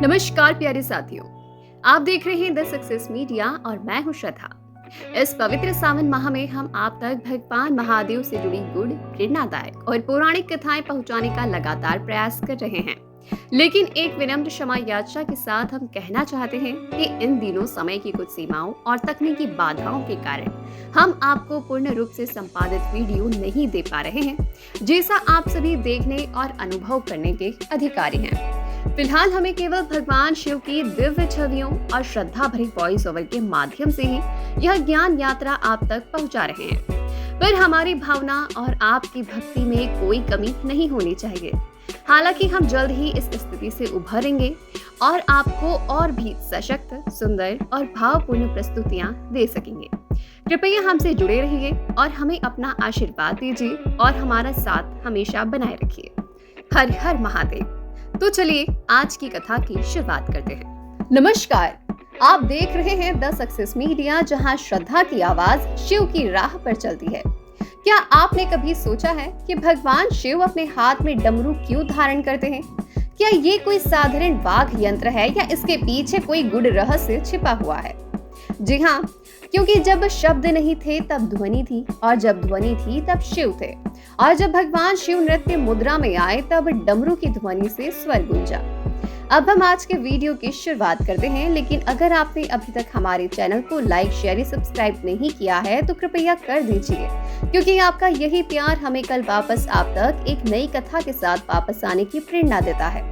नमस्कार प्यारे साथियों, आप देख रहे हैं द सक्सेस मीडिया और मैं हूं श्रद्धा। इस पवित्र सावन माह में हम आप तक भगवान महादेव से जुड़ी गुड़, प्रेरणादायक और पौराणिक कथाएं पहुंचाने का लगातार प्रयास कर रहे हैं। लेकिन एक विनम्र क्षमा याचना के साथ हम कहना चाहते हैं कि इन दिनों समय की कुछ सीमाओं और तकनीकी बाधाओं के कारण हम आपको पूर्ण रूप से संपादित वीडियो नहीं दे पा रहे हैं, जैसा आप सभी देखने और अनुभव करने के अधिकारी हैं। फिलहाल हमें केवल भगवान शिव की दिव्य छवियों और श्रद्धा भरी वॉइस ओवर के माध्यम से ही यह ज्ञान यात्रा आप तक पहुंचा रहे हैं, पर हमारी भावना और आपकी भक्ति में कोई कमी नहीं होनी चाहिए। हालांकि हम जल्द ही इस स्थिति से उभरेंगे और आपको और भी सशक्त, सुंदर और भावपूर्ण प्रस्तुतियां दे सकेंगे। कृपया हमसे जुड़े रहिए और हमें अपना आशीर्वाद दीजिए और हमारा साथ हमेशा बनाए रखिए। हर हर महादेव। तो चलिए आज की कथा की शुरुआत करते हैं। नमस्कार, आप देख रहे हैं द सक्सेस मीडिया, जहां श्रद्धा की आवाज शिव की राह पर चलती है। क्या आपने कभी सोचा है कि भगवान शिव अपने हाथ में डमरू क्यों धारण करते हैं? क्या ये कोई साधारण वाद्य यंत्र है या इसके पीछे कोई गूढ़ रहस्य छिपा हुआ है? जी हाँ, क्योंकि जब शब्द नहीं थे तब ध्वनि थी, और जब ध्वनि थी तब शिव थे, और जब भगवान शिव नृत्य मुद्रा में आए तब डमरू की ध्वनि से स्वर गूंजा। अब हम आज के वीडियो की शुरुआत करते हैं, लेकिन अगर आपने अभी तक हमारे चैनल को लाइक, शेयर या सब्सक्राइब नहीं किया है तो कृपया कर दीजिए, क्योंकि आपका यही प्यार हमें कल वापस आप तक एक नई कथा के साथ वापस आने की प्रेरणा देता है।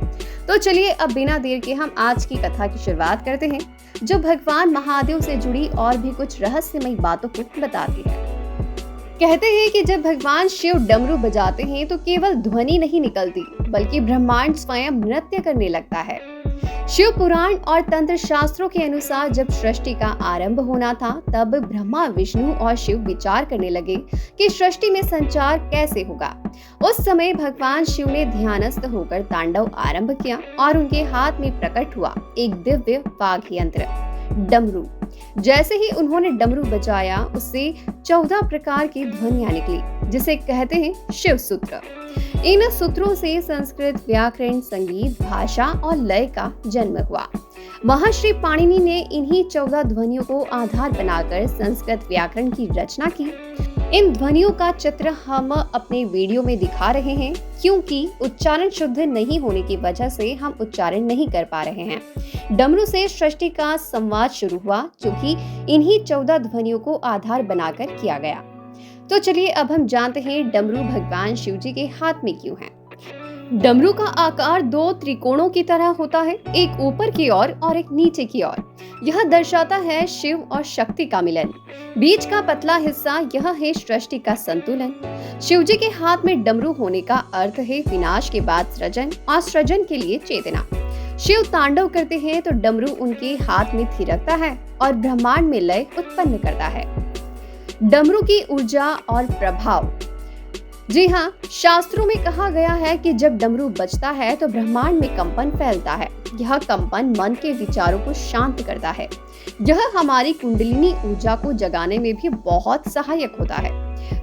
तो चलिए अब बिना देर के हम आज की कथा की शुरुआत करते हैं, जो भगवान महादेव से जुड़ी और भी कुछ रहस्यमयी बातों को बताती है। कहते हैं कि जब भगवान शिव डमरू बजाते हैं तो केवल ध्वनि नहीं निकलती, बल्कि ब्रह्मांड स्वयं नृत्य करने लगता है। शिव पुराण और तंत्र शास्त्रों के अनुसार जब सृष्टि का आरंभ होना था, तब ब्रह्मा, विष्णु और शिव विचार करने लगे कि सृष्टि में संचार कैसे होगा। उस समय भगवान शिव ने ध्यानस्थ होकर तांडव आरंभ किया और उनके हाथ में प्रकट हुआ एक दिव्य वाद्य यंत्र, डमरू। जैसे ही उन्होंने डमरू बजाया, उससे 14 प्रकार की ध्वनियां निकली, जिसे कहते हैं शिव सूत्र। इन सूत्रों से संस्कृत व्याकरण, संगीत, भाषा और लय का जन्म हुआ। महर्षि पाणिनि ने इन्हीं 14 ध्वनियों को आधार बनाकर संस्कृत व्याकरण की रचना की। इन ध्वनियों का चित्र हम अपने वीडियो में दिखा रहे हैं, क्योंकि उच्चारण शुद्ध नहीं होने की वजह से हम उच्चारण नहीं कर पा रहे हैं। डमरू से सृष्टि का संवाद शुरू हुआ, जो कि इन्हीं 14 ध्वनियों को आधार बनाकर किया गया। तो चलिए अब हम जानते हैं डमरू भगवान शिव जी के हाथ में क्यों है। डमरू का आकार 2 त्रिकोणों की तरह होता है, एक ऊपर की ओर और एक नीचे की ओर। यह दर्शाता है शिव और शक्ति का मिलन। बीच का पतला हिस्सा यह है सृष्टि का संतुलन। शिव जी के हाथ में डमरू होने का अर्थ है विनाश के बाद सृजन और सृजन के लिए चेतना। शिव तांडव करते हैं तो डमरू उनके हाथ में थिरकता है और ब्रह्मांड में लय उत्पन्न करता है। डमरू की ऊर्जा और प्रभाव। जी हाँ, शास्त्रों में कहा गया है कि जब डमरू बजता है तो ब्रह्मांड में कंपन फैलता है। यह कंपन मन के विचारों को शांत करता है। यह हमारी कुंडलिनी ऊर्जा को जगाने में भी बहुत सहायक होता है।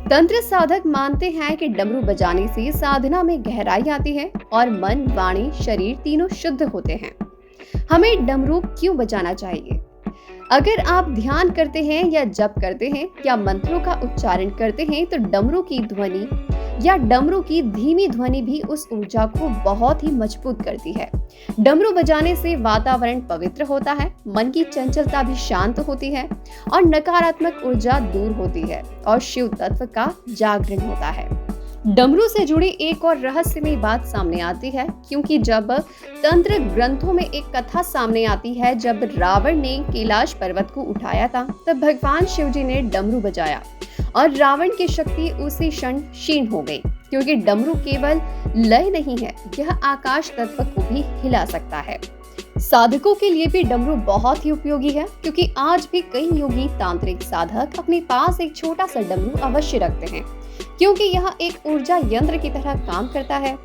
तंत्र साधक मानते हैं कि डमरू बजाने से साधना में गहराई आती है और मन, वाणी, शरीर तीनों शुद्ध होते हैं। हमें डमरू क्यों बजाना चाहिए? अगर आप ध्यान करते हैं या जप करते हैं या मंत्रों का उच्चारण करते हैं तो डमरू की ध्वनि या डमरू की धीमी ध्वनि भी उस ऊर्जा को बहुत ही मजबूत करती है। डमरू बजाने से वातावरण पवित्र होता है, मन की चंचलता भी शांत होती है और नकारात्मक ऊर्जा दूर होती है और शिव तत्व का जागरण होता है। डमरू से जुड़ी एक और रहस्यमयी बात सामने आती है, क्योंकि जब तंत्र ग्रंथों में एक कथा सामने आती है, जब रावण ने कैलाश पर्वत को उठाया था, तब भगवान शिव जी ने डमरू बजाया और रावण की शक्ति उसी क्षण क्षीण हो गई, क्योंकि डमरू केवल लय नहीं है, यह आकाश तत्व को भी हिला सकता है। साधकों के लिए भी डमरू बहुत ही उपयोगी है, क्योंकि आज भी कई योगी, तांत्रिक साधक अपने पास एक छोटा सा डमरू अवश्य रखते हैं, क्योंकि यह एक ऊर्जा यंत्र की तरह काम करता है।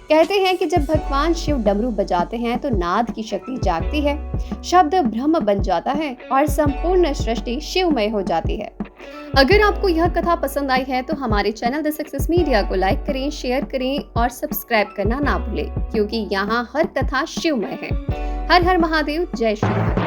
कहते हैं कि जब भगवान शिव डमरू बजाते हैं तो नाद की शक्ति जागती है, शब्द ब्रह्म बन जाता है और संपूर्ण सृष्टि शिवमय हो जाती है। अगर आपको यह कथा पसंद आई है तो हमारे चैनल द सक्सेस मीडिया को लाइक करें, शेयर करें और सब्सक्राइब करना ना भूलें, क्योंकि यहाँ हर कथा शिवमय है। हर हर महादेव, जय श्री राम।